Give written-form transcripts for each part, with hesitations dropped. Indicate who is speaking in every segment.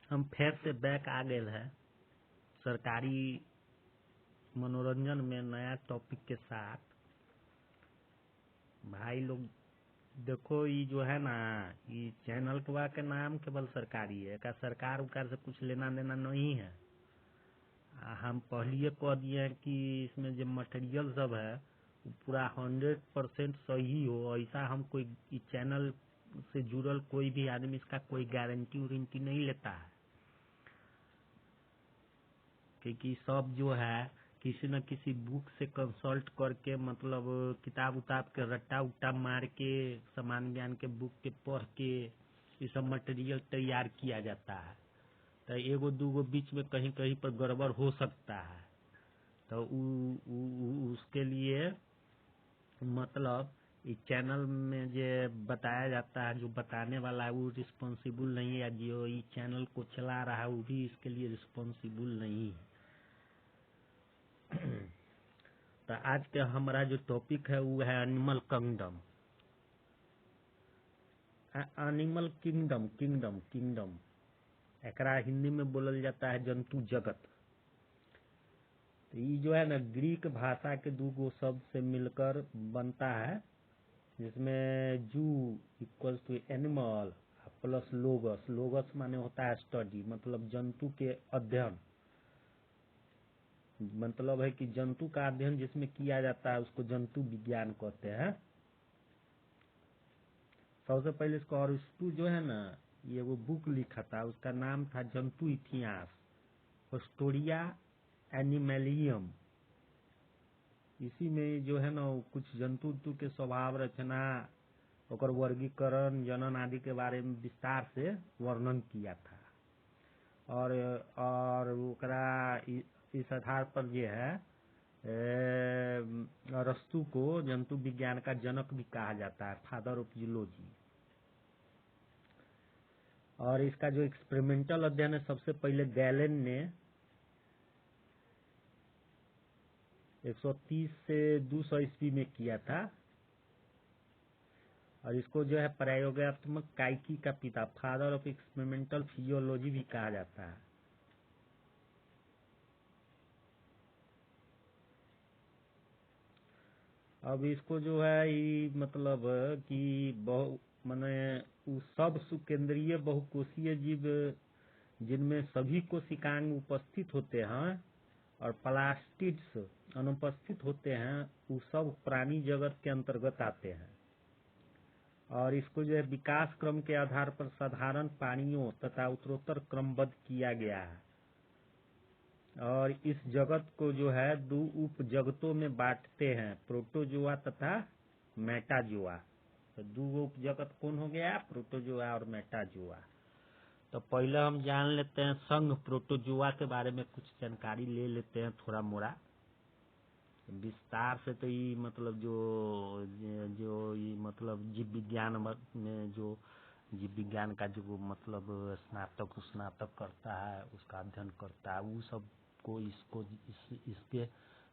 Speaker 1: हम फिर से बैक आ गए हैं सरकारी मनोरंजन में नया टॉपिक के साथ। भाई लोग देखो, ये जो है ना, ये चैनल के नाम केवल सरकारी है, का सरकार उकार से कुछ लेना देना नहीं है। हम पहले कह दिए हैं कि इसमें जो मटेरियल सब है वो पूरा 100% सही हो, ऐसा हम कोई इस चैनल से जुड़ल कोई भी आदमी इसका कोई गारंटी वारंटी नहीं लेता है, क्योंकि सब जो है किसी न किसी बुक से कंसल्ट करके, मतलब किताब उताब के रट्टा उट्टा मार के, सामान्य ज्ञान के बुक के पढ़ के ये सब मटेरियल तैयार किया जाता है। तो एगो दूगो बीच में कहीं कहीं पर गड़बड़ हो सकता है, तो उसके लिए मतलब इस चैनल में जो बताया जाता है, जो बताने वाला है वो रिस्पॉन्सिबल नहीं है, या जो इस चैनल को चला रहा है वो भी इसके लिए रिस्पॉन्सिबल नहीं है। तो आज के हमारा जो टॉपिक है वो है animal kingdom. Animal kingdom kingdom kingdom एकरा हिंदी में बोलल जाता है जंतु जगत। तो ये जो है ना, ग्रीक भाषा के दो शब्द से मिलकर बनता है, जिसमें जू इक्वल्स टू एनिमल प्लस लोगस। लोगस माने होता है स्टडी, मतलब जंतु के अध्ययन। मतलब है कि जंतु का अध्ययन जिसमें किया जाता है उसको जंतु विज्ञान कहते हैं। सबसे पहले इसको अरिस्टो जो है ना, ये वो बुक लिखा था, उसका नाम था जंतु इतिहास, हिस्टोरिया एनिमलियम। इसी में जो है ना कुछ जंतु के स्वभाव, रचना, और वर्गीकरण, जनन आदि के बारे में विस्तार से वर्णन किया था। और ओकरा इस आधार पर जो है अरस्तु को जंतु विज्ञान का जनक भी कहा जाता है, फादर ऑफ जूलॉजी। और इसका जो एक्सपेरिमेंटल अध्ययन है सबसे पहले गैलेन ने 130 से 200 ईस्वी में किया था। और इसको जो है प्रयोगात्मक काइकी का पिता, फादर ऑफ एक्सपेरिमेंटल फिजियोलॉजी भी कहा जाता है। अब इसको जो है ये मतलब कि माने सब सुकेंद्रीय बहुकोषीय जीव जिनमें सभी कोशिकांग उपस्थित होते हैं और प्लास्टिड्स अनुपस्थित होते हैं, वो सब प्राणी जगत के अंतर्गत आते हैं। और इसको जो है विकास क्रम के आधार पर साधारण प्राणियों तथा उत्तरोत्तर क्रमबद्ध किया गया है। और इस जगत को जो है दो उप जगतों में बांटते हैं, प्रोटोजोआ तथा मेटाजोआ। तो दो उप जगत कौन हो गया? प्रोटोजोआ और मेटाजोआ। तो पहले हम जान लेते हैं संघ प्रोटोजोआ के बारे में, कुछ जानकारी ले लेते हैं थोड़ा मोड़ा विस्तार से। तो ये मतलब जो ये मतलब जीव विज्ञान में जो जीव विज्ञान का जो मतलब स्नातक करता है, उसका अध्ययन करता है, वो सब को इसके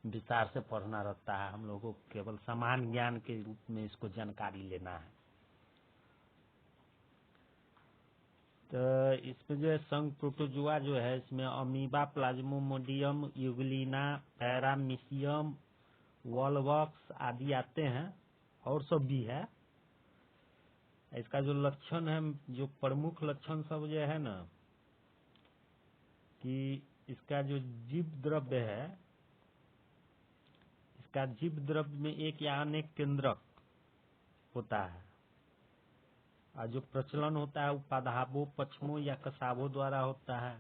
Speaker 1: विस्तार से पढ़ना रहता है। हम लोगों को केवल सामान्य ज्ञान के रूप में इसको जानकारी लेना है। तो इसमें जो है संघ प्रोटोजोआ जो है, इसमें amoeba, Plasmodium, Euglena, paramecium, Volvox आदि आते हैं, और सब भी है। इसका जो लक्षण है, जो प्रमुख लक्षण सब जो है ना, कि इसका जो जीव द्रव्य है, इसका जीव द्रव्य में एक या अनेक केंद्रक होता है। और जो प्रचलन होता है उपादाबों, पक्षमों या कसाबों द्वारा होता है।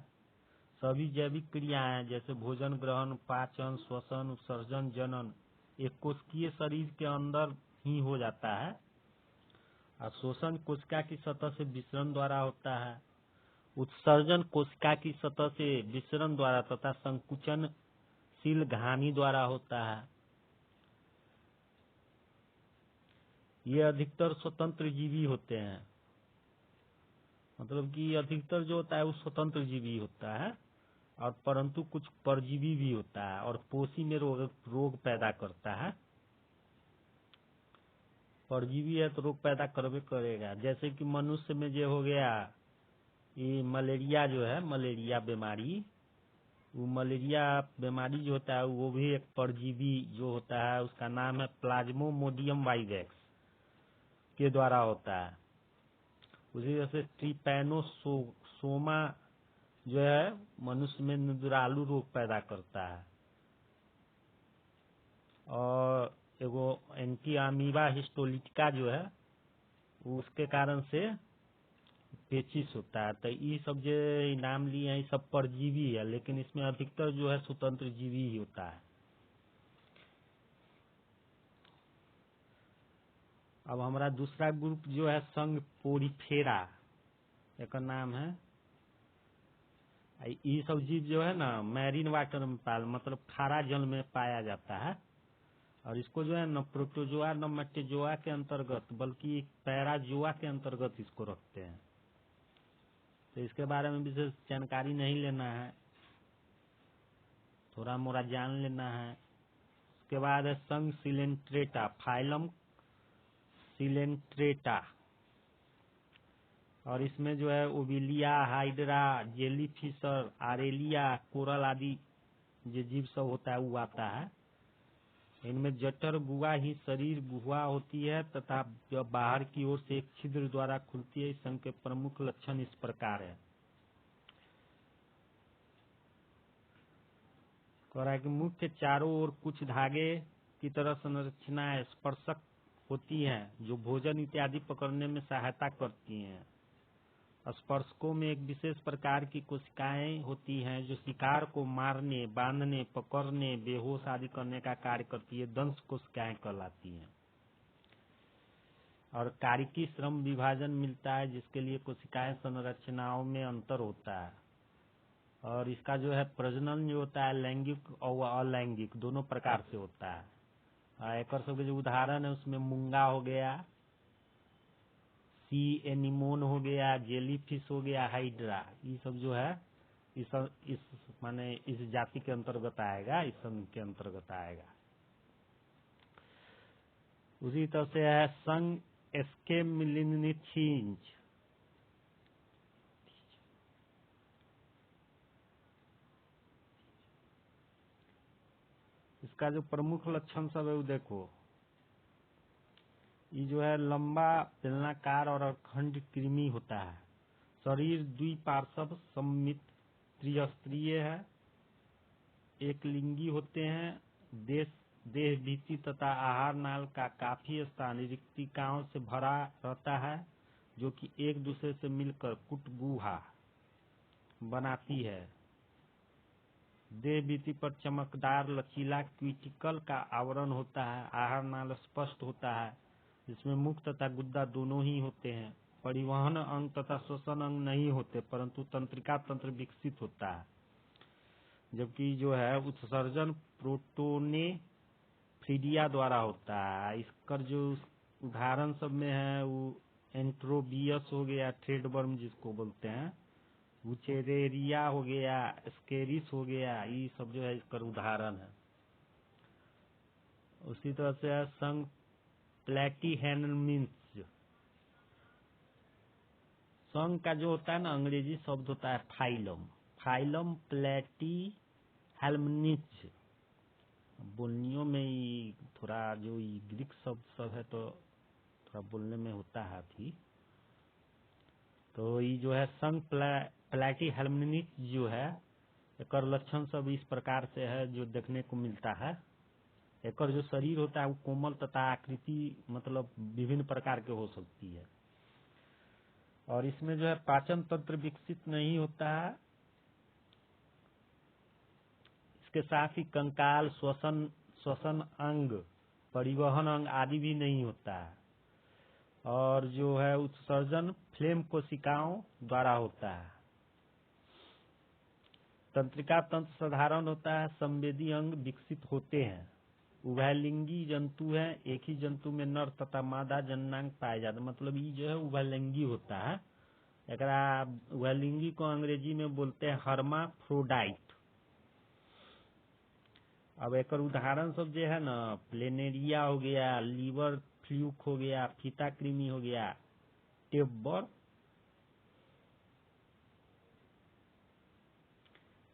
Speaker 1: सभी जैविक क्रियाएं जैसे भोजन ग्रहण, पाचन, श्वसन, उत्सर्जन, जनन एक कोशिकीय शरीर के अंदर ही हो जाता है। और शोषण कोशिका की सतह से विसरण द्वारा होता है। उत्सर्जन कोशिका की सतह से विसरण द्वारा तथा संकुचनशील घानी द्वारा होता है। ये अधिकतर स्वतंत्र जीवी होते हैं, मतलब कि अधिकतर जो होता है वो स्वतंत्र जीवी होता है, और परंतु कुछ परजीवी भी होता है, और पोषी में रोग पैदा करता है। परजीवी है तो रोग पैदा करबे करेगा। जैसे कि मनुष्य में जो हो गया ये मलेरिया जो है, मलेरिया बीमारी, वो मलेरिया बीमारी जो होता है वो भी एक परजीवी जो होता है, उसका नाम है प्लाज्मोमोडियम वाइवेक्स के द्वारा होता है। उसी तरह से ट्रिपैनोसोमा जो है मनुष्य में निद्रालु रोग पैदा करता है, और एगो एंटी अमीबा हिस्टोलिटिका जो है उसके कारण से पेचिस होता है। तो ये सब जो नाम लिए हैं ये सब परजीवी है, लेकिन इसमें अधिकतर जो है स्वतंत्र जीवी ही होता है। अब हमारा दूसरा ग्रुप जो है संघ पोरिफेरा, एक नाम है। ये सब जीव जो है ना मैरीन वाटर में मतलब खारा जल में पाया जाता है, और इसको जो है न प्रोटोजोआ न मेटेजोआ के अंतर्गत बल्कि पैराजोआ के अंतर्गत इसको रखते हैं। तो इसके बारे में विशेष जानकारी नहीं लेना है, थोड़ा मोड़ा जान लेना है। उसके बाद है संघ सिलेंट्रेटा, फाइलम सिलेंट्रेटा, और इसमें जो है ओबिलिया, हाइड्रा, जेलीफिशर, आरेलिया, कोरल आदि जो जीव सब होता है वो आता है। इनमें जठर गुहा ही शरीर गुहा होती है तथा जब बाहर की ओर से एक छिद्र द्वारा खुलती है। इस संघ के प्रमुख लक्षण इस प्रकार है। कह रहा है कि मुख्य चारों ओर कुछ धागे की तरह संरचना स्पर्शक होती हैं जो भोजन इत्यादि पकड़ने में सहायता करती हैं। स्पर्शकों में एक विशेष प्रकार की कोशिकाएं होती हैं जो शिकार को मारने, बांधने, पकड़ने, बेहोश आदि करने का कार्य करती है। दंश कोशिकाएं कहलाती हैं। और कारिकी श्रम विभाजन मिलता है जिसके लिए कोशिकाएं संरचनाओं में अंतर होता है। और इसका जो है प्रजनन जो होता है लैंगिक और अलैंगिक दोनों प्रकार से होता है। एक सब के जो उदाहरण है उसमें मूंगा हो गया, सी एनिमोन हो गया, जेलीफिश हो गया, हाइड्रा, ये सब जो है इस माने इस जाति के अंतर्गत आएगा, इस संघ के अंतर्गत आएगा। उसी तरह से है संघ एस्केमिलिनिथिंज, इसका जो प्रमुख लक्षण सब है वो देखो, ये जो है लंबा बेलनाकार और अखंड कृमि होता है। शरीर द्विपार्श्व सममित त्रिस्तरीय है, एक लिंगी होते हैं। देह भीति तथा आहार नाल का काफी स्थान रिक्तिकाओं से भरा रहता है जो कि एक दूसरे से मिलकर कुट गुहा बनाती है। देह भीति पर चमकदार लचीला क्यूटिकल का आवरण होता है। आहार नाल स्पष्ट होता है जिसमें मुख तथा गुद्दा दोनों ही होते हैं। परिवहन अंग तथा श्वसन अंग नहीं होते परंतु तंत्रिका तंत्र विकसित होता है। जबकि जो है उत्सर्जन प्रोटोनेफ्रिडिया द्वारा होता है। इसका जो उदाहरण सब में है वो एंट्रोबियस हो गया, थ्रेडवर्म जिसको बोलते हैं, वुचेरेरिया हो गया, स्केरिस हो गया, ये सब जो है इसका उदाहरण है। उसी तरह से है संघ प्लेटीहेल्मिन्थ। संघ का जो होता है ना अंग्रेजी शब्द होता है फाइलम, फाइलम प्लेटीहेल्मिन्थ। बोलनियों में ही थोड़ा जो ग्रीक शब्द सब है तो थोड़ा बोलने में होता है थी। तो ये जो है संघ प्लेटीहेल्मिन्थ जो है एक लक्षण सब इस प्रकार से है जो देखने को मिलता है। एक जो शरीर होता है वो कोमल तथा आकृति मतलब विभिन्न प्रकार के हो सकती है। और इसमें जो है पाचन तंत्र विकसित नहीं होता है। इसके साथ ही कंकाल, श्वसन अंग, परिवहन अंग आदि भी नहीं होता है। और जो है उत्सर्जन फ्लेम कोशिकाओं द्वारा होता है। तंत्रिका तंत्र साधारण होता है। संवेदी अंग विकसित होते हैं। उभयलिंगी जंतु है, एक ही जंतु में नर तथा मादा जननांग पाए जाते, मतलब ये जो है उभयलिंगी होता है। एकरा उभयलिंगी को अंग्रेजी में बोलते हैं हर्माफ्रोडाइट। अब एक उदाहरण सब जो है ना प्लेनेरिया हो गया, लीवर फ्लूक हो गया, फीता कृमि हो गया, टेबर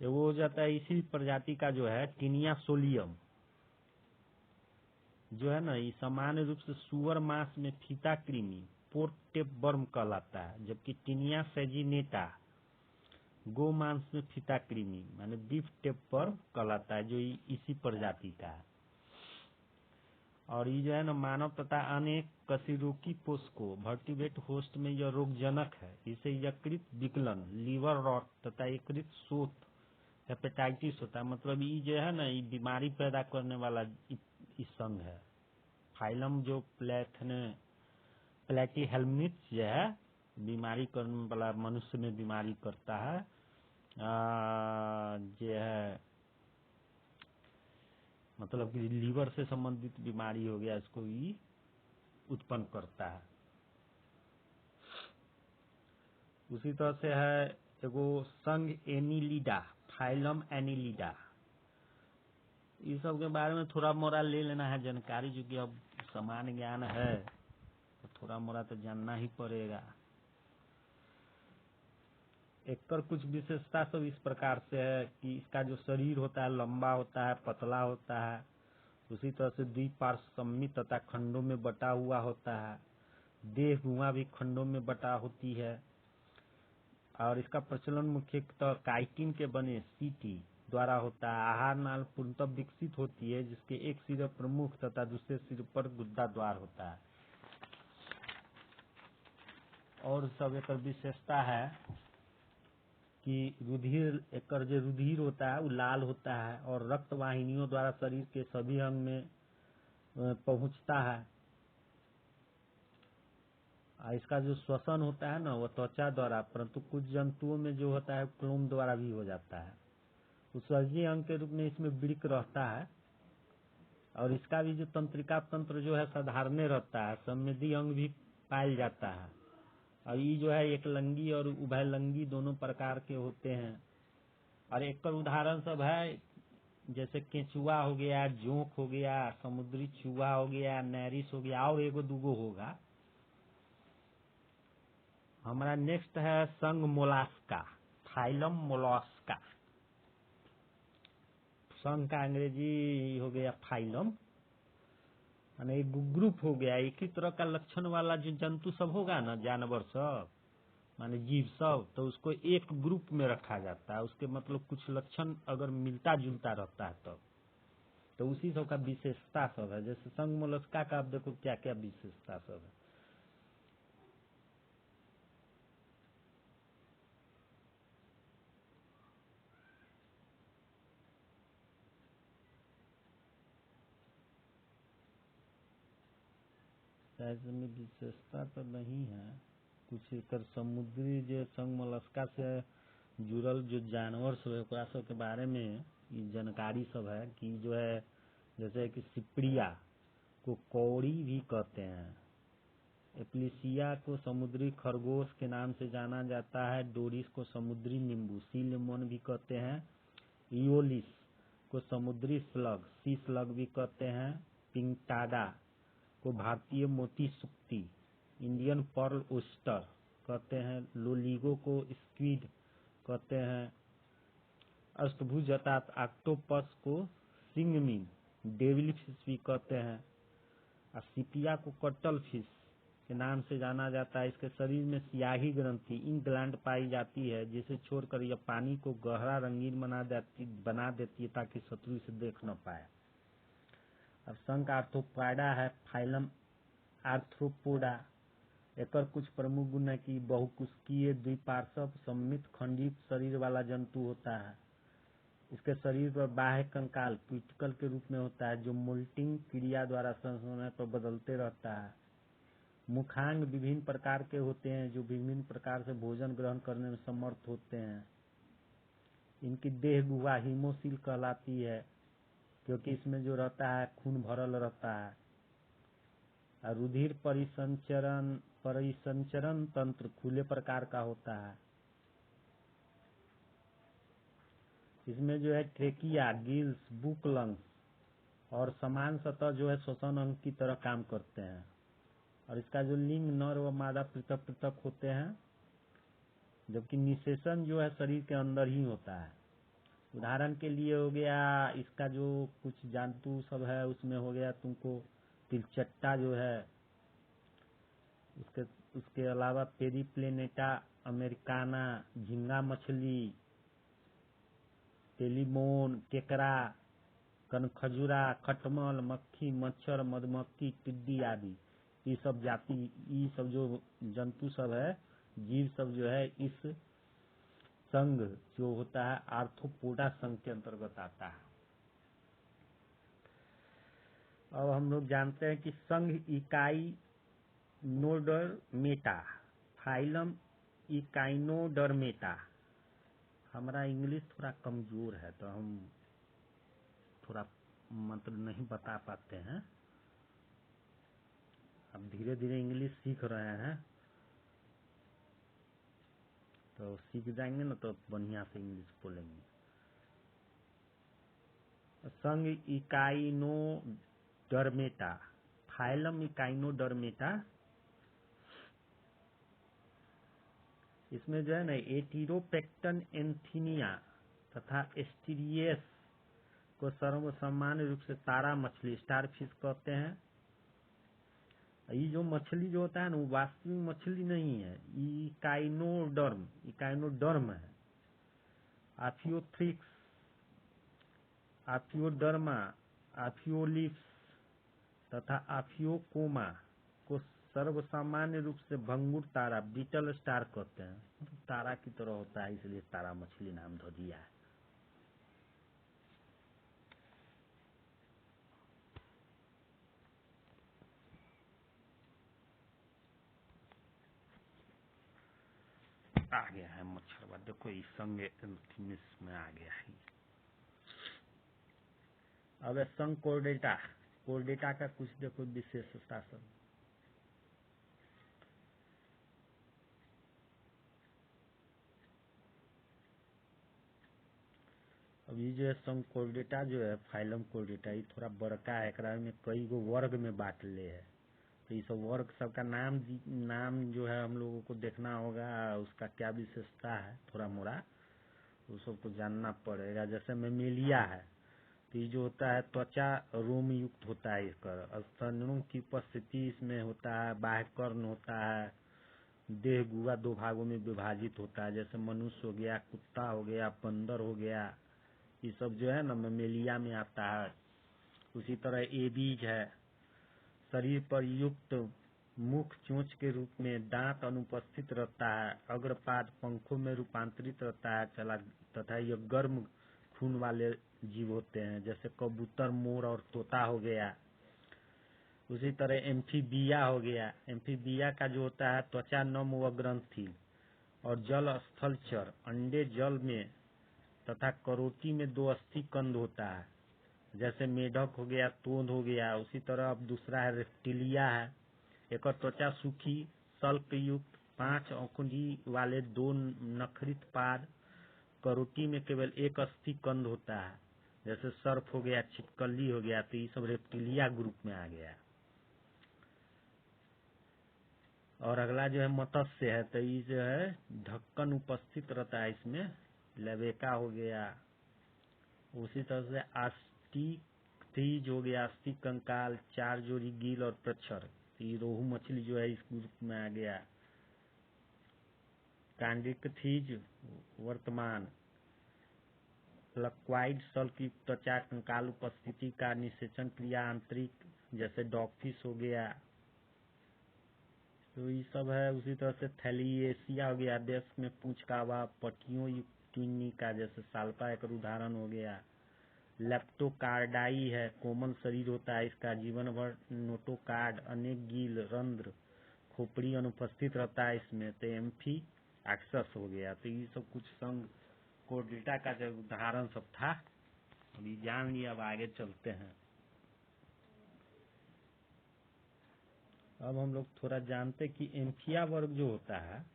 Speaker 1: ये वो हो जाता है इसी प्रजाति का जो है टिनिया सोलियम जो है ना, ये सामान्य रूप से सुअर मांस में फीता कृमि पोर्क टेप वर्म कहलाता है, जबकि टिनिया सेजिनेटा गो मांस में फीता कृमि माने बीफ टेप वर्म कहलाता है, जो इसी प्रजाति का है। और ये जो है ना मानव तथा अन्य कशेरुकी पोषकों वर्टिब्रेट होस्ट में यह रोगजनक है। इसे यकृत विकलन, लीवर रॉट तथा यकृत शोथ, हेपेटाइटिस होता है। मतलब ये जो है ना ये बीमारी पैदा करने वाला इस संघ है। फाइलम जो प्लेटीहेल्मिन्थ्स जो है बीमारी करने वाला, मनुष्य में बीमारी करता है, जो है मतलब कि लीवर से संबंधित बीमारी हो गया, इसको ये उत्पन्न करता है। उसी तरह से है एगो संघ एनिलिडा, फाइलम एनिलिडा। इस सब के बारे में थोड़ा मोड़ा ले लेना है जानकारी, जो कि अब सामान्य ज्ञान है तो थोड़ा मोड़ा तो जानना ही पड़ेगा। एक कुछ विशेषता सब इस प्रकार से है कि इसका जो शरीर होता है लंबा होता है, पतला होता है। उसी तरह से द्विपार्श्व सममित तथा खंडों में बटा हुआ होता है। देह गुहा भी खंडों में बटा होती है। और इसका प्रचलन मुख्यतः काइटिन के बने सीटी द्वारा होता है। आहार नाल पूर्णतः विकसित होती है, जिसके एक सिर पर मुख तथा दूसरे सिर पर गुद्दा द्वार होता है। और सब एक विशेषता है कि रुधिर, एक जो रुधिर होता है वो लाल होता है और रक्त वाहिनियों द्वारा शरीर के सभी अंग में पहुंचता है। इसका जो श्वसन होता है ना वो त्वचा द्वारा, परंतु कुछ जंतुओं में जो होता है क्लोम द्वारा भी हो जाता है। उत्सर्जी अंग के रूप में इसमें वृक्क रहता है। और इसका भी जो तंत्रिका तंत्र जो है साधारण रहता है। संवेदी अंग भी पाया जाता है। और ये जो है एक लंगी और उभयलंगी दोनों प्रकार के होते हैं। और एक उदाहरण सब है, जैसे केंचुआ हो गया, जोंक हो गया, समुद्री चूहा हो गया, नैरिस हो गया, और एगो दूगो होगा। हमारा नेक्स्ट है संघ मोलास्का, फाइलम मोलस्का। संघ का अंग्रेजी हो गया फाइलम, माने एक ग्रुप हो गया। एक ही तरह का लक्षण वाला जो जंतु सब होगा ना, जानवर सब माने जीव सब, तो उसको एक ग्रुप में रखा जाता है। उसके मतलब कुछ लक्षण अगर मिलता जुलता रहता है तब तो उसी सब का विशेषता सब है। जैसे संघ मोलस्का का आप देखो क्या क्या विशेषता सब है। इसमें विशेषता तो नहीं है कुछ। एक समुद्री जो संघ मोलस्का से जुड़ल जो जानवर सब है ओकरा सब के बारे में जानकारी सब है कि जो है जैसे कि सिपड़िया को कौड़ी भी कहते हैं। एप्लिसिया को समुद्री खरगोश के नाम से जाना जाता है। डोरिस को समुद्री नींबू, सी लेमन भी कहते हैं। इयोलिस को समुद्री स्लग, सी स्लग भी कहते हैं। पिंटाडा को भारतीय मोती सुक्ति, इंडियन पर्ल ओस्टर कहते हैं। लोलिगो को स्क्विड कहते हैं। अष्टभुज अर्थात ऑक्टोपस को सिंगमिन, डेविल फिश भी कहते हैं। और सिपिया को कटल फिश के नाम से जाना जाता है। इसके शरीर में स्याही ग्रंथि इंक ग्लैंड पाई जाती है, जिसे छोड़कर यह पानी को गहरा रंगीन बना देती है ताकि शत्रु इसे देख न पाए। अब संघ आर्थ्रोपोडा है, फाइलम आर्थ्रोपोडा। एक कुछ प्रमुख गुण है कि बहुकुष्कीय द्विपार्श्व सममित खंडित शरीर वाला जंतु होता है। इसके शरीर पर बाह्य कंकाल क्यूटिकल के रूप में होता है, जो मोल्टिंग क्रिया द्वारा समय पर बदलते रहता है। मुखांग विभिन्न प्रकार के होते हैं, जो विभिन्न प्रकार से भोजन ग्रहण करने में समर्थ होते हैं। इनकी देह गुहा हीमोसील कहलाती है, क्योंकि इसमें जो रहता है खून भरल रहता है। और रुधिर परिसंचरण तंत्र खुले प्रकार का होता है। इसमें जो है ट्रेकिया, गिल्स, बुक, लंग्स और समान सतह जो है श्वसन अंग की तरह काम करते हैं। और इसका जो लिंग नर व मादा पृथक पृथक होते हैं, जबकि निषेचन जो है शरीर के अंदर ही होता है। उदाहरण के लिए हो गया इसका जो कुछ जंतु सब है उसमें हो गया तुमको तिलचट्टा जो है, उसके उसके अलावा पेरीप्लेनेटा अमेरिकाना, झींगा मछली, टेलीमोन, केकड़ा, कनखजूरा, खटमल, मक्खी, मच्छर, मधुमक्खी, टिड्डी आदि ये सब जाति, ये सब जो जंतु सब है, जीव सब जो है इस संघ जो होता है आर्थ्रोपोडा संघ के अंतर्गत आता है। अब हम लोग जानते हैं कि संघ इकाई नोडरमेटा, फाइलम इकाइनोडर्मेटा। हमारा इंग्लिश थोड़ा कमजोर है तो हम थोड़ा मतलब नहीं बता पाते हैं। अब धीरे धीरे इंग्लिश सीख रहे हैं तो सीख जाएंगे ना तो बढ़िया से इंग्लिश बोलेंगे। संघ इकाइनोडर्मेटा, फाइलम इकाइनोडर्मेटा, इसमें जो है ना एटिरोपेक्टन एंथीनिया तथा एस्टीरियस को सर्वसामान्य रूप से तारा मछली, स्टारफिश कहते हैं। ये जो मछली जो होता है ना वो वास्तविक मछली नहीं है, इकाइनोडर्म है। आफियोथ्रिक्स, आफियोडर्मा, आफियोलिप्स तथा आफियोकोमा को सर्वसामान्य रूप से भंगुर तारा, बीटल स्टार कहते हैं। तारा की तरह होता है इसलिए तारा मछली नाम धो दिया है। आ गया है मच्छरवा, देखो इस संग में आ गया है। अब संग कोर्डेटा, कोर्डेटा का कुछ देखो विशेषता सब। अब ये जो है संग कोर्डेटा जो है, फाइलम कोर्डेटा, ये थोड़ा बड़का है, एकरा में कई गो वर्ग में बांट ले है। तो ये सब वर्ग सबका नाम जो है हम लोगों को देखना होगा, उसका क्या विशेषता है थोड़ा मोड़ा उस सबको जानना पड़ेगा। जैसे मेमेलिया है तो ये जो होता है त्वचा रोम युक्त होता है, इसका स्तनों की उपस्थिति इसमें होता है, बाह्य कर्ण होता है, देह गुहा दो भागों में विभाजित होता है, जैसे मनुष्य हो गया, कुत्ता हो गया, बंदर हो गया, ये सब जो है ना मेमेलिया में आता है। उसी तरह एबीज है, शरीर पर युक्त मुख चोंच के रूप में दांत अनुपस्थित रहता है, अग्रपाद पंखों में रूपांतरित रहता है चला, तथा यह गर्म खून वाले जीव होते हैं, जैसे कबूतर, मोर और तोता हो गया। उसी तरह एम्फीबिया हो गया, एम्फीबिया का जो होता है त्वचा नम व ग्रंथि और जल स्थलचर, अंडे जल में तथा करोटी में दो अस्थि कंद होता है, जैसे मेढक हो गया, तोंद हो गया। उसी तरह अब दूसरा है रेप्टिलिया है, एक त्वचा सूखी सल्क युक्त 5 औंकड़ी वाले 2 नखरित पाद, करोटी में केवल एक अस्थि कंद होता है, जैसे सर्प हो गया, छिपकली हो गया। तो ये सब रेप्टिलिया ग्रुप में आ गया। और अगला जो है मत्स्य है, तो ये जो है ढक्कन उपस्थित रहता है इसमें, लेवेका हो गया। उसी तरह से आस्टिक हो गया, अस्थि कंकाल, 4 जोड़ी गिल और प्रच्छर। तो ये रोहू मछली जो है इस ग्रुप में आ गया। कांडिक थीज वर्तमान, लक्वाइड सल्क युक्त त्वचा, कंकाल उपस्थिति का निषेचन क्रिया आंतरिक, जैसे डॉगफिश हो गया। तो ये सब है। उसी तरह से थैलिएसिया हो गया, डेस्क में पूंछ का अभाव, पट्टियों युक्त ट्यूनी का, जैसे साल्पा एक उदाहरण हो गया। लेप्टोकार्डाई है, कोमल शरीर होता है इसका, जीवन भर नोटोकार्ड, अनेक गिल, रंध्र, खोपड़ी अनुपस्थित रहता है इसमें। तो एम्फी एक्सस हो गया। तो ये सब कुछ संघ कोर्डेटा का जो उदाहरण सब था, अभी जान लिया। अब आगे चलते हैं। अब हम लोग थोड़ा जानते कि एम्फिया वर्ग जो होता है,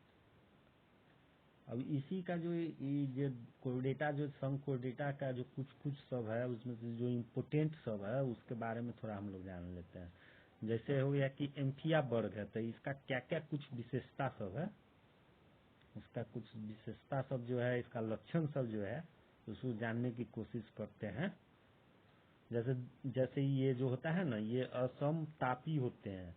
Speaker 1: अब इसी का जो ये कोर्डेटा जो संघ कोर्डेटा का जो कुछ सब है, उसमें से जो इम्पोर्टेंट सब है उसके बारे में थोड़ा हम लोग जान लेते हैं। जैसे हो गया कि एम्फिया वर्ग है, तो इसका क्या क्या कुछ विशेषता सब है, इसका कुछ विशेषता सब जो है, इसका लक्षण सब जो है उसको जानने की कोशिश करते हैं। जैसे ये जो होता है ना, ये असमतापी होते हैं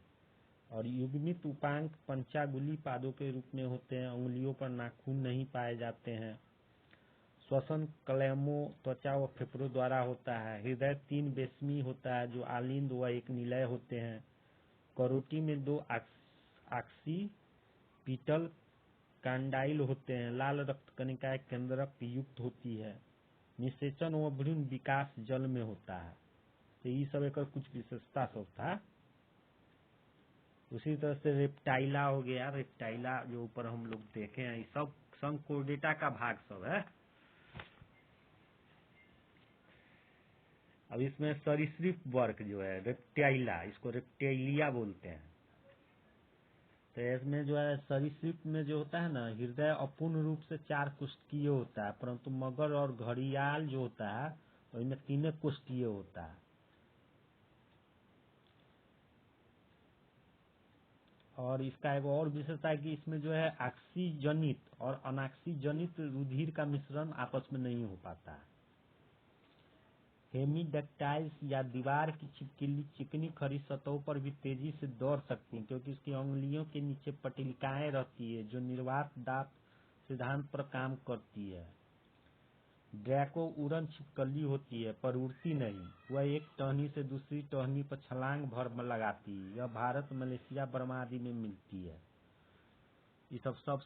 Speaker 1: और युग्मित उपांग पंचागुली पादों के रूप में होते हैं। उंगलियों पर नाखून नहीं पाए जाते हैं। श्वसन कलेमों, त्वचा व फेफड़ों द्वारा होता है। हृदय 3 बेसमी होता है जो आलिंद व 1 निलय होते हैं। करोटी में 2 ऑक्सीपिटल कांडाइल होते हैं। लाल रक्त कणिकाएं केंद्रक युक्त होती है। निषेचन व भ्रूण विकास जल में होता है। तो ये सब एक कुछ विशेषता सब था। उसी तरह से रेप्टाइला हो गया। रेप्टाइला जो ऊपर हम लोग देखे हैं, ये सब संकोर्डेटा का भाग सब है। अब इसमें सरीसृप वर्ग जो है रेप्टाइला, इसको रेप्टाइलिया बोलते हैं। तो इसमें जो है सरीसृप में जो होता है ना, हृदय अपूर्ण रूप से 4 कोष्ठकीय होता है, परंतु मगर और घड़ियाल जो होता है उसमें 3 कोष्ठकीय होता है। और इसका एक और विशेषता है कि इसमें जो है ऑक्सीजनित और अनॉक्सीजनित रुधिर का मिश्रण आपस में नहीं हो पाता है। हेमीडक्टाइल्स या दीवार की चिकनी खरी सतहों पर भी तेजी से दौड़ सकती हैं, क्योंकि इसकी उंगलियों के नीचे पटिलिकाएं रहती है जो निर्वात दांत सिद्धांत पर काम करती है। ड्रैको उड़न छिपकली होती है पर उड़ती नहीं। वह एक टहनी से दूसरी टहनी पर छलांग भर लगाती है। यह भारत, मलेशिया, बर्मा आदि में मिलती है। ये सब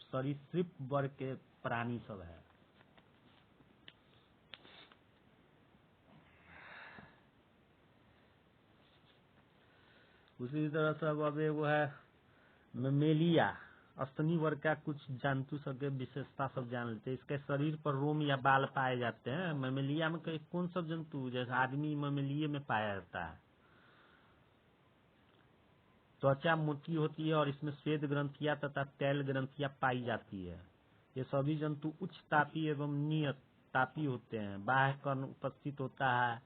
Speaker 1: सरीसृप वर्ग के प्राणी सब है। उसी तरह से अब वो है मेमेलिया, स्तनी वर्ग का कुछ जंतु सब के विशेषता सब जान लेते हैं। इसके शरीर पर रोम या बाल पाए जाते हैं। मेमेलिया में कौन सा जंतु, जैसे आदमी मेमेलिया में पाया जाता है। त्वचा मोटी होती है और इसमें श्वेत ग्रंथियां तथा तैल ग्रंथियां पाई जाती है। ये सभी जंतु उच्च तापी एवं नियत तापी होते हैं। बाह्य कर्ण उपस्थित होता है।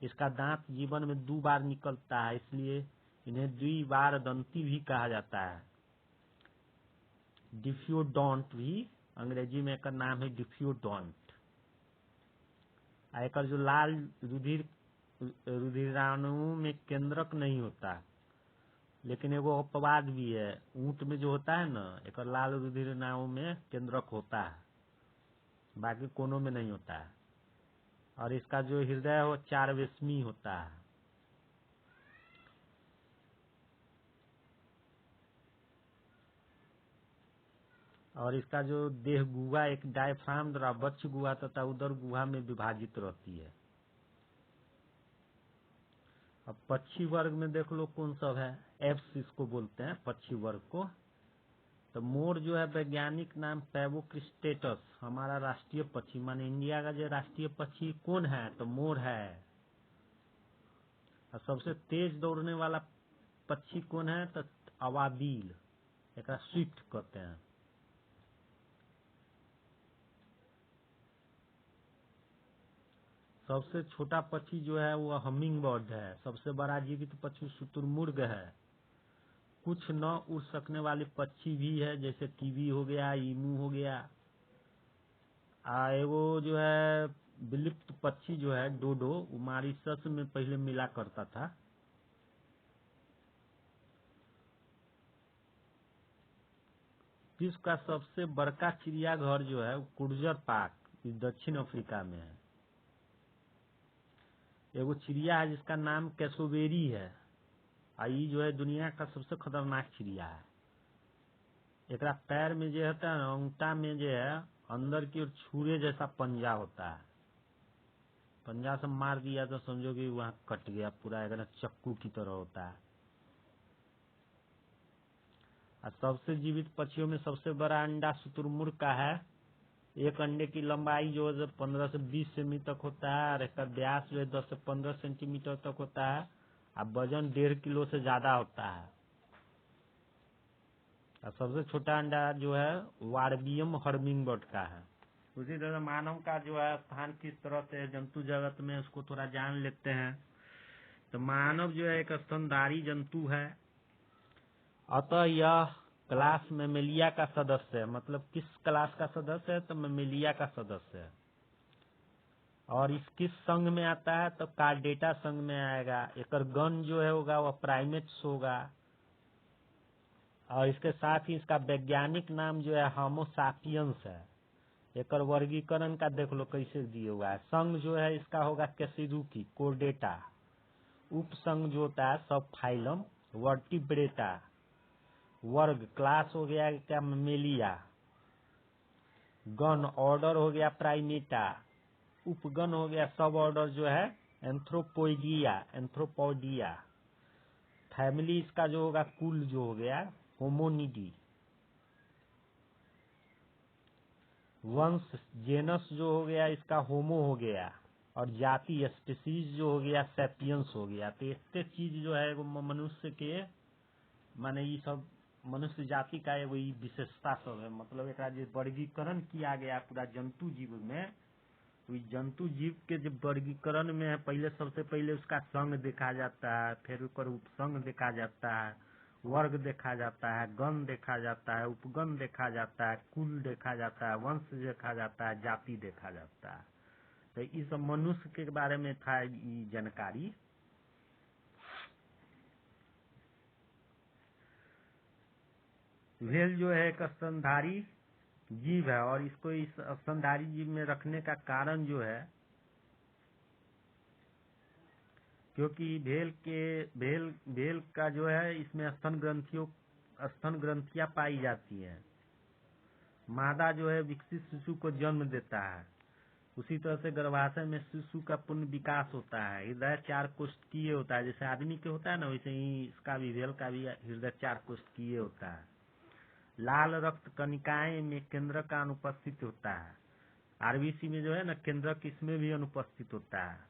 Speaker 1: इसका दांत जीवन में 2 बार निकलता है, इसलिए इन्हें द्विबारदंती भी कहा जाता है। डिफ्यूडोंट भी अंग्रेजी में इसका नाम है डिफ्यूडोंट। एक जो लाल रुधिराणुओं में केंद्रक नहीं होता, लेकिन एगो अपवाद भी है। ऊंट में जो होता है ना, एक लाल रुधिराणु में केंद्रक होता है, बाकी कोनों में नहीं होता है। और इसका जो हृदय है वो 4 वेसमी होता है। और इसका जो देह गुहा एक डायफ्राम द्वारा वक्ष गुहा तथा उदर गुहा में विभाजित रहती है। अब पक्षी वर्ग में देख लो कौन सब है। एप्स इसको बोलते हैं पक्षी वर्ग को। तो मोर जो है वैज्ञानिक नाम पैवोक्रिस्टेटस, हमारा राष्ट्रीय पक्षी, माने इंडिया का जो राष्ट्रीय पक्षी कौन है, तो मोर है। और सबसे तेज दौड़ने वाला पक्षी कौन है, तो अवाबील, एक स्विफ्ट कहते हैं। सबसे छोटा पक्षी जो है वो हमिंग बर्ड है। सबसे बड़ा जीवित पक्षी शुतुरमुर्ग है। कुछ न उड़ सकने वाले पक्षी भी है, जैसे कीवी हो गया, ईमू हो गया। वो जो है विलुप्त पक्षी जो है डोडो, वो मॉरिशस में पहले मिला करता था। विश्व का सबसे बड़का चिड़ियाघर जो है कुर्जर पार्क, दक्षिण अफ्रीका में है। एगो चिड़िया है जिसका नाम कैसोवेरी है। ये जो है दुनिया का सबसे खतरनाक चिड़िया है। एक पैर में जो होता है ना, अंगूठा में जो है अंदर की ओर छुरे जैसा पंजा होता है। पंजा से मार दिया तो समझो कि वहां कट गया पूरा, एकदम चक्कू की तरह होता है। और सबसे जीवित पक्षियों में सबसे बड़ा अंडा शुतुरमुर्ग का है। एक अंडे की लंबाई जो है 15 से 20 सेमी तक होता है और इसका व्यास जो है 10 से 15 सेंटीमीटर तक होता है। और वजन 1.5 किलो से ज्यादा होता है। और सबसे छोटा अंडा जो है वार्बियम हर्मिंगबर्ड का है। उसी तरह मानव का जो है स्थान किस तरह से जंतु जगत में, उसको थोड़ा जान लेते हैं। तो मानव जो है एक स्तनधारी जंतु है, अतः यह क्लास मेमेलिया का सदस्य है। मतलब किस क्लास का सदस्य है, तो मेमेलिया का सदस्य है। और इस किस संघ में आता है? तो कार्डेटा संघ में आएगा। एकर गण जो है होगा वह प्राइमेट्स होगा। और इसके साथ ही इसका वैज्ञानिक नाम जो है होमो सापियंस है। एकर वर्गीकरण का देख लो कैसे दिए हुआ है। संघ जो है इसका होगा कैसिरुकी, कोर्डेटा। उप संघ जो होता है सब फाइलम, वर्टिब्रेटा। वर्ग क्लास हो गया क्या? मेलिया। गण ऑर्डर हो गया प्राइमेटा। उपगण हो गया सब ऑर्डर जो है एंथ्रोपोडिया। फैमिली इसका जो होगा कुल जो हो गया होमोनिडी। वंश जेनस जो हो गया इसका होमो हो गया। और जाति स्पीसीज जो हो गया सैपियंस हो गया। तो इतने चीज जो है वो मनुष्य के माने ये सब मनुष्य जाति का एगो विशेषता सब है। मतलब एक जो वर्गीकरण किया गया पूरा जंतु जीव में, तो जंतु जीव के जो वर्गीकरण में है पहले सबसे पहले उसका संघ देखा जाता है, फिर ऊपर उपसंघ देखा जाता है, वर्ग देखा जाता है, गण देखा जाता है, उपगण देखा जाता है, कुल देखा जाता है, वंश देखा जाता है, जाति देखा जाता है। तो इस मनुष्य के बारे में था ये जानकारी। व्हेल जो है एक स्तनधारी जीव है और इसको इस स्तनधारी जीव में रखने का कारण जो है क्योंकि भेल का जो है इसमें स्तन ग्रंथियां पाई जाती हैं। मादा जो है विकसित शिशु को जन्म देता है। उसी तरह से गर्भाशय में शिशु का पूर्ण विकास होता है। हृदय 4 कोशिकीय होता है, जैसे आदमी के होता है ना वैसे ही इसका भी भेल का भी हृदय 4 कोशिकीय होता है। लाल रक्त कणिकाएं में केंद्र का अनुपस्थित होता है। आरबीसी में जो है ना केंद्रक इसमें भी अनुपस्थित होता है।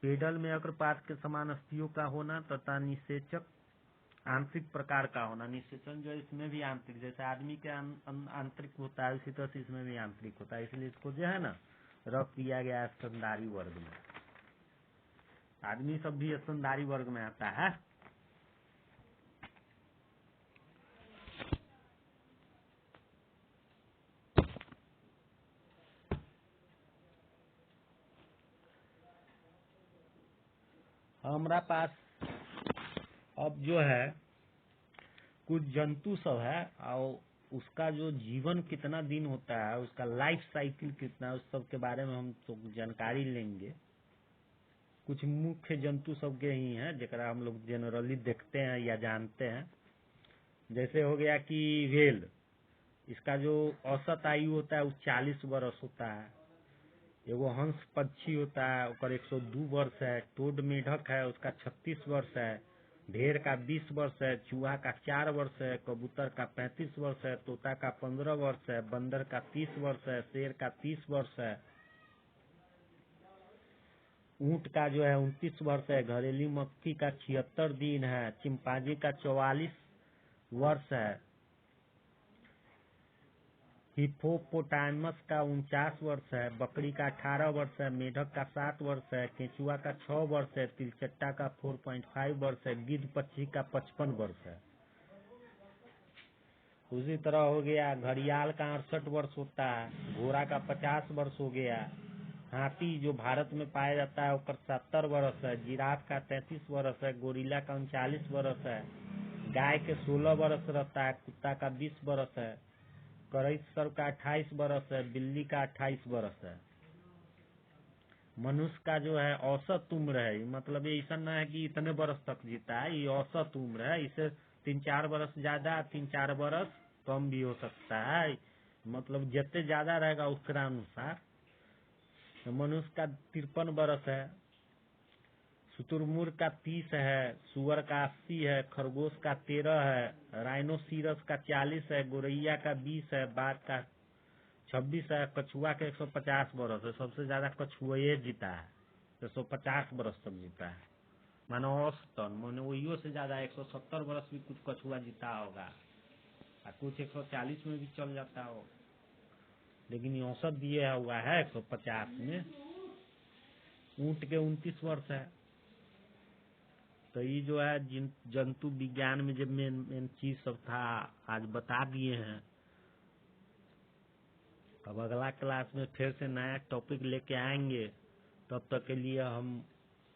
Speaker 1: पेडल में अग्रपाद के समान अस्थियों का होना तथा निषेचक आंतरिक प्रकार का होना। निषेचन जो है इसमें भी आंतरिक, जैसे आदमी के आंतरिक होता है उसी तरह से इसमें भी आंतरिक होता है। इसलिए इसको जो है ना रख दिया गया है स्तनधारी वर्ग में। आदमी सब भी स्तनधारी वर्ग में आता है। हमारा पास अब जो है कुछ जंतु सब है और उसका जो जीवन कितना दिन होता है, उसका लाइफ साइकिल कितना है, उस सब के बारे में हम तो जानकारी लेंगे। कुछ मुख्य जंतु सब के ही हैं जरा हम लोग जनरली देखते हैं या जानते हैं। जैसे हो गया कि व्हेल, इसका जो औसत आयु होता है वो 40 वर्ष होता है। एगो हंस पक्षी होता है उसका 102 वर्ष है। टोड मेढक है उसका 36 वर्ष है। ढेर का 20 वर्ष है। चूहा का 4 वर्ष है। कबूतर का 35 वर्ष है। तोता का 15 वर्ष है। बंदर का 30 वर्ष है। शेर का 30 वर्ष है। ऊंट का जो है 29 वर्ष है। घरेलू मक्खी का 76 दिन है। चिंपांजी का 44 वर्ष है। हिप्पोपोटामस का 49 वर्ष है। बकरी का 18 वर्ष है। मेढक का 7 वर्ष है। केंचुआ का 6 वर्ष है। तिलचट्टा का 4.5 वर्ष है। गिद्ध पक्षी का 55 वर्ष है। उसी तरह हो गया घड़ियाल का 68 वर्ष होता है। घोड़ा का 50 वर्ष हो गया। हाथी जो भारत में पाया जाता है उसका 70 वर्ष है। जिराफ का 33 वर्ष है। गोरिल्ला का 39 वर्ष है। गाय के 16 वर्ष रहता है। कुत्ता का 20 वर्ष है। करईसर का 28 वर्ष है। बिल्ली का 28 वर्ष है। मनुष्य का जो है औसत उम्र है, मतलब ये ऐसा ना है कि इतने वर्ष तक जीता है, ये औसत उम्र है। इसे 3-4 वर्ष ज्यादा 3-4 वर्ष कम भी हो सकता है। मतलब जितने ज्यादा रहेगा उसके अनुसार। तो मनुष्य का 53 वर्ष है। शुतुरमुर्ग का 30 है। सुअर का 80 है। खरगोश का 13 है। राइनोसीरस का 40 है। गोरैया का 20 है। बाघ का 26 है। कछुआ के 150 वर्ष है। सबसे ज्यादा कछुआ जीता है, 150 वर्ष तक जीता है। मानो औसतन मानो वही से ज्यादा 170 वर्ष भी कुछ कछुआ जीता होगा और कुछ 140 में भी चल जाता हो, लेकिन ये औसत दिया हुआ है 150 में। ऊंट के 29 वर्ष है। तो ये जो है जंतु विज्ञान में जब मेन चीज सब था आज बता दिए हैं। अब अगला क्लास में फिर से नया टॉपिक लेके आएंगे। तब तक के लिए हम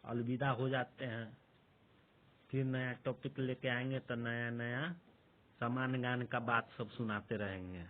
Speaker 1: अलविदा हो जाते हैं। फिर नया टॉपिक लेके आएंगे तो नया नया सामान्य ज्ञान का बात सब सुनाते रहेंगे।